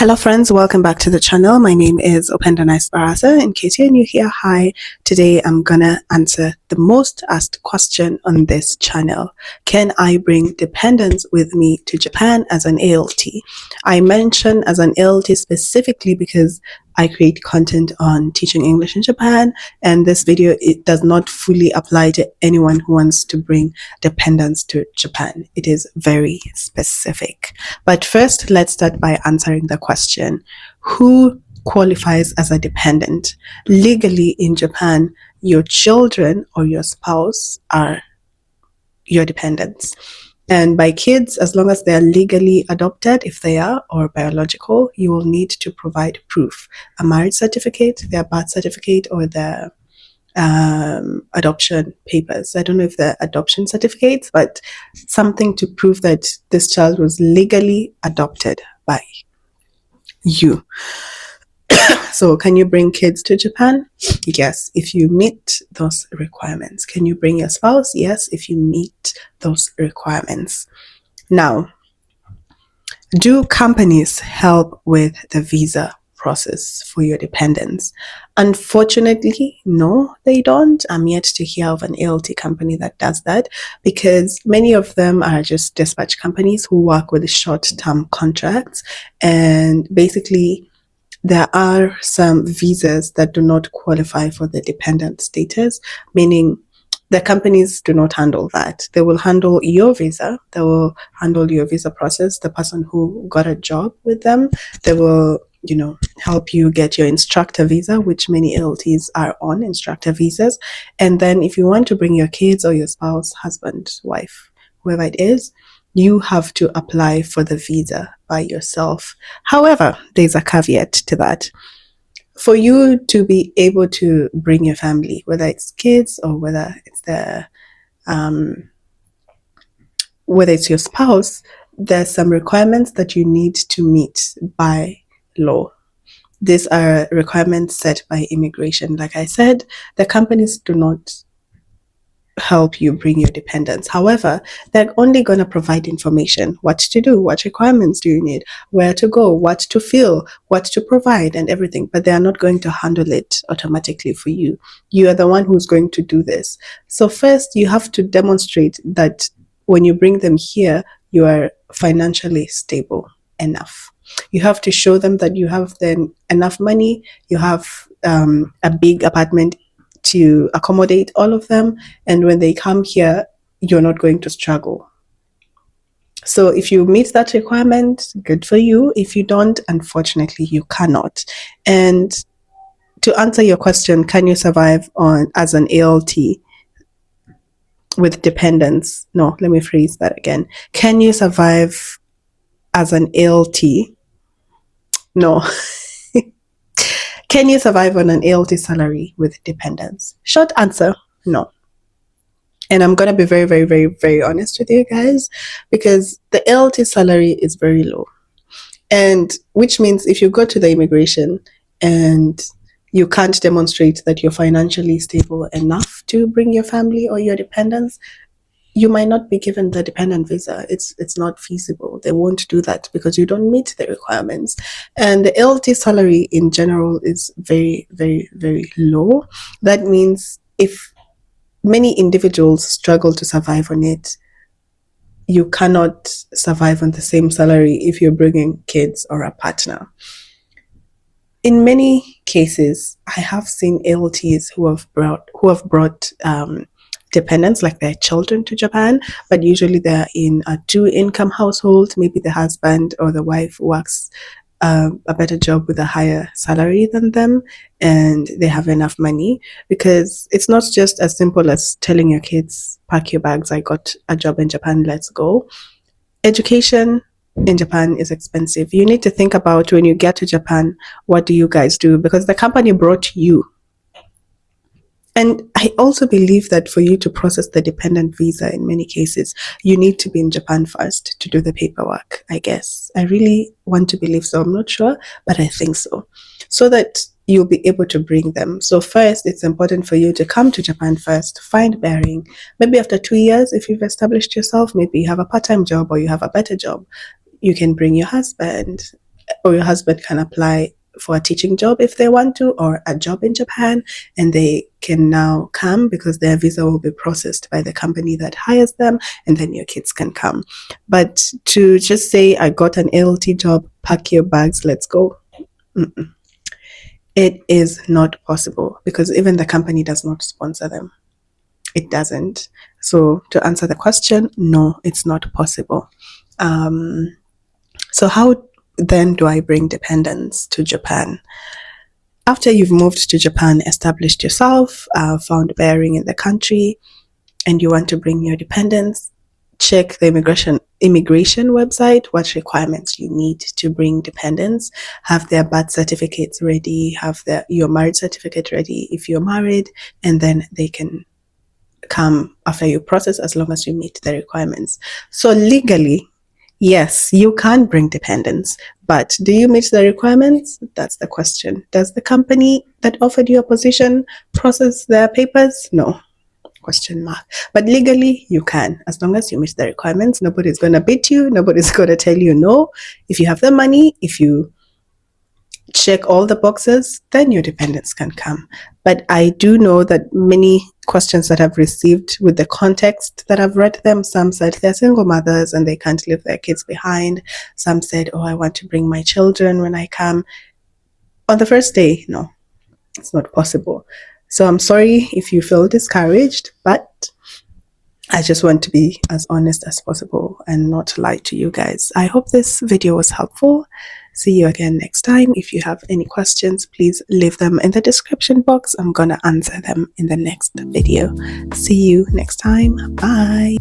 Hello friends, welcome back to the channel. My name is Openda Nice Barasa. In case you're new here, hi. Today I'm gonna answer the most asked question on this channel. Can I bring dependents with me to Japan as an ALT? I mention as an ALT specifically because I create content on teaching English in Japan, and this video, it does not fully apply to anyone who wants to bring dependents to Japan. It is very specific. But first, let's start by answering the question: who qualifies as a dependent? Legally in Japan, your children or your spouse are your dependents. And by kids, as long as they are legally adopted, if they are, or biological, you will need to provide proof: a marriage certificate, their birth certificate, or their adoption papers. I don't know if they're adoption certificates, but something to prove that this child was legally adopted by you. So can you bring kids to Japan? Yes, if you meet those requirements. Can you bring your spouse? Yes, if you meet those requirements. Now, do companies help with the visa process for your dependents? Unfortunately, no, they don't. I'm yet to hear of an ALT company that does that, because many of them are just dispatch companies who work with short-term contracts, and basically there are some visas that do not qualify for the dependent status, meaning the companies do not handle that. They will handle your visa. They will handle your visa process. The person who got a job with them, they will, help you get your instructor visa, which many ALTs are on instructor visas. And then if you want to bring your kids or your spouse, husband, wife, whoever it is, you have to apply for the visa by yourself. However, there's a caveat to that. For you to be able to bring your family, whether it's kids or whether it's your spouse, there's some requirements that you need to meet by law. These are requirements set by immigration. Like I said, the companies do not help you bring your dependents. However, they're only going to provide information: what to do, what requirements do you need, where to go, what to fill, what to provide, and everything. But they are not going to handle it automatically for you. You are the one who's going to do this. So first, you have to demonstrate that when you bring them here, you are financially stable enough. You have to show them that you have then enough money, you have a big apartment to accommodate all of them, and when they come here, you're not going to struggle. So if you meet that requirement, good for you. If you don't, unfortunately, you cannot. And to answer your question, can you survive as an ALT with dependents? No, let me phrase that again. Can you survive as an ALT? No. Can you survive on an ALT salary with dependents? Short answer, no. And I'm going to be very, very, very, very honest with you guys, because the ALT salary is very low. And which means if you go to the immigration and you can't demonstrate that you're financially stable enough to bring your family or your dependents, you might not be given the dependent visa. It's not feasible. They won't do that because you don't meet the requirements. And the ALT salary in general is very, very, very low. That means if many individuals struggle to survive on it, you cannot survive on the same salary if you're bringing kids or a partner. In many cases, I have seen ALTs who have brought dependents, like their children, to Japan, but usually they're in a two-income household. Maybe the husband or the wife works a better job with a higher salary than them, and they have enough money, because it's not just as simple as telling your kids, pack your bags, I got a job in Japan, let's go. Education in Japan is expensive. You need to think about, when you get to Japan, what do you guys do? Because the company brought you. And I also believe that for you to process the dependent visa, in many cases, you need to be in Japan first to do the paperwork, I guess. I really want to believe so. I'm not sure, but I think so. So that you'll be able to bring them. So first, it's important for you to come to Japan first, find bearing. Maybe after 2 years, if you've established yourself, maybe you have a part-time job or you have a better job, you can bring your husband. or your husband can apply for a teaching job if they want to, or a job in Japan, and they can now come because their visa will be processed by the company that hires them, and then your kids can come. But to just say, I got an ALT job, pack your bags, let's go. Mm-mm. It is not possible because even the company does not sponsor them. It doesn't. So to answer the question, no, it's not possible. So how then do I bring dependence to Japan? After you've moved to Japan, established yourself, found bearing in the country, and you want to bring your dependents, check the immigration website, what requirements you need to bring dependents, have their birth certificates ready, have your marriage certificate ready if you're married, and then they can come after you process as long as you meet the requirements. So legally, yes, you can bring dependents, but do you meet the requirements? That's the question. Does the company that offered you a position process their papers? No. Question mark. But legally, you can, as long as you meet the requirements. Nobody's going to beat you. Nobody's going to tell you no. If you have the money, if you check all the boxes, then your dependents can come. But I do know that many questions that I've received with the context that I've read them, some said they're single mothers and they can't leave their kids behind. Some said, oh, I want to bring my children when I come. On the first day, no, it's not possible. So I'm sorry if you feel discouraged, but I just want to be as honest as possible and not lie to you guys. I hope this video was helpful. See you again next time. If you have any questions, please leave them in the description box. I'm gonna answer them in the next video. See you next time. Bye.